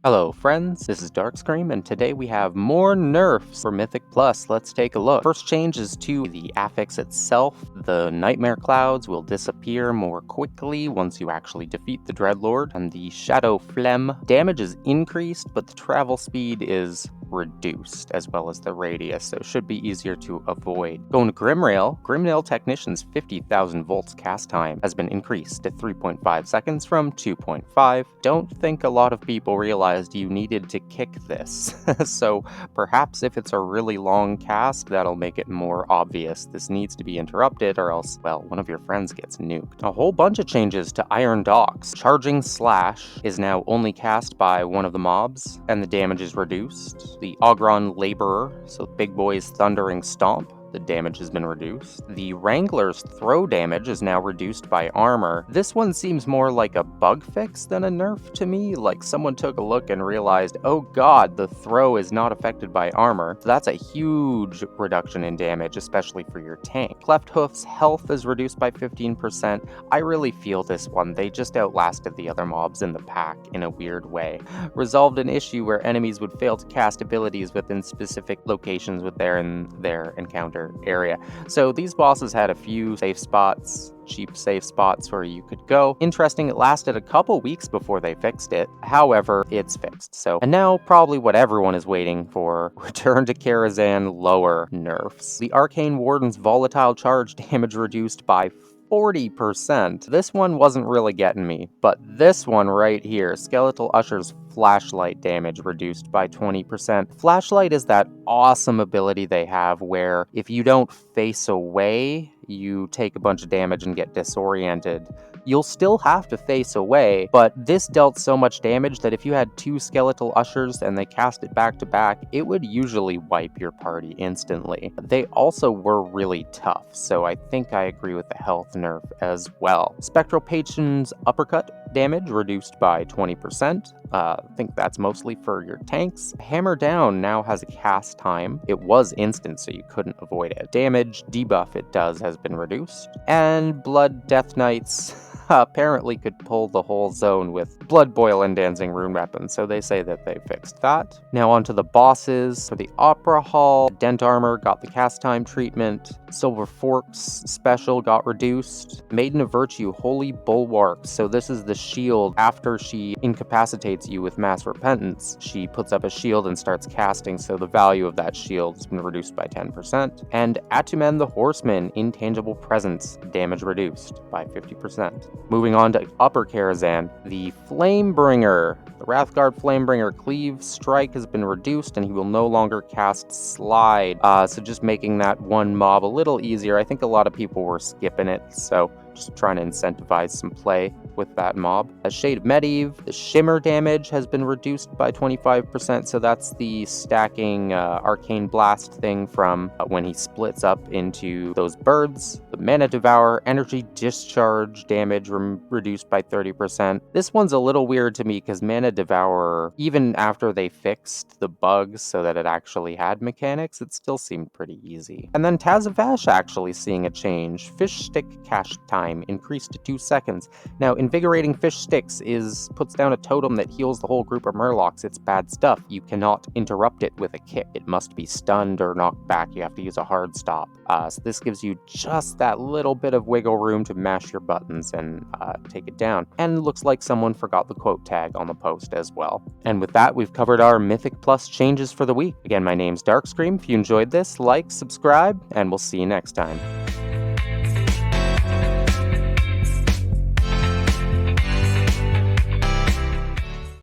Hello friends, this is Darkscream, and today we have more nerfs for Mythic Plus. Let's take a look. First change is to the affix itself. The nightmare clouds will disappear more quickly once you actually defeat the Dreadlord, and the shadow phlegm damage is increased, but the travel speed is reduced, as well as the radius, so it should be easier to avoid. Going to Grimrail Technician's 50,000 volts cast time has been increased to 3.5 seconds from 2.5. Don't think a lot of people realized you needed to kick this, so perhaps if it's a really long cast, that'll make it more obvious. This needs to be interrupted or else, well, one of your friends gets nuked. A whole bunch of changes to Iron Docks. Charging Slash is now only cast by one of the mobs, and the damage is reduced. The Ogron Laborer, so Big Boy's Thundering Stomp, the damage has been reduced. The Wrangler's throw damage is now reduced by armor. This one seems more like a bug fix than a nerf to me, like someone took a look and realized, oh god, the throw is not affected by armor. So that's a huge reduction in damage, especially for your tank. Cleft Hoof's health is reduced by 15%. I really feel this one. They just outlasted the other mobs in the pack in a weird way. Resolved an issue where enemies would fail to cast abilities within specific locations within their encounter area. So these bosses had a few safe spots, cheap safe spots where you could go. Interesting, it lasted a couple weeks before they fixed it. However, it's fixed. And now probably what everyone is waiting for, Return to Karazhan lower nerfs. The Arcane Warden's volatile charge damage reduced by 40%. This one wasn't really getting me, but this one right here, Skeletal Usher's flashlight damage reduced by 20%. Flashlight is that awesome ability they have where if you don't face away, you take a bunch of damage and get disoriented. You'll still have to face away, but this dealt so much damage that if you had two Skeletal Ushers and they cast it back to back, it would usually wipe your party instantly. They also were really tough, so I think I agree with the health nerf as well. Spectral Patron's uppercut damage reduced by 20%. I think that's mostly for your tanks. Hammer Down now has a cast time. It was instant, so you couldn't avoid it. Damage debuff it does has been reduced. And Blood Death Knights apparently could pull the whole zone with Blood Boil and Dancing Rune Weapons, so they say that they fixed that. Now onto the bosses. For the Opera Hall, Dent Armor got the cast time treatment. Silver Forks special got reduced. Maiden of Virtue Holy Bulwark, so this is the shield after she incapacitates you with Mass Repentance. She puts up a shield and starts casting, so the value of that shield has been reduced by 10%. And Atumen the Horseman Intangible Presence damage reduced by 50%. Moving on to Upper Karazhan, the Flamebringer. The Wrathguard Flamebringer Cleave Strike has been reduced and he will no longer cast Slide. So just making that one mob a little easier. I think a lot of people were skipping it, so just trying to incentivize some play with that mob. A Shade of Medivh, the Shimmer damage has been reduced by 25%, so that's the stacking Arcane Blast thing from when he splits up into those birds. The Mana Devour Energy Discharge damage reduced by 30%. This one's a little weird to me because Mana Devour, even after they fixed the bugs so that it actually had mechanics, it still seemed pretty easy. And then Tazavash actually seeing a change. Fish Stick cast time increased to 2 seconds. Now, Invigorating Fish Sticks puts down a totem that heals the whole group of Murlocs. It's bad stuff. You cannot interrupt it with a kick. It must be stunned or knocked back. You have to use a hard stop. So this gives you just that little bit of wiggle room to mash your buttons and take it down. And it looks like someone forgot the quote tag on the post as well. And with that, we've covered our Mythic Plus changes for the week. Again, my name's Darkscream. If you enjoyed this, like, subscribe, and we'll see you next time.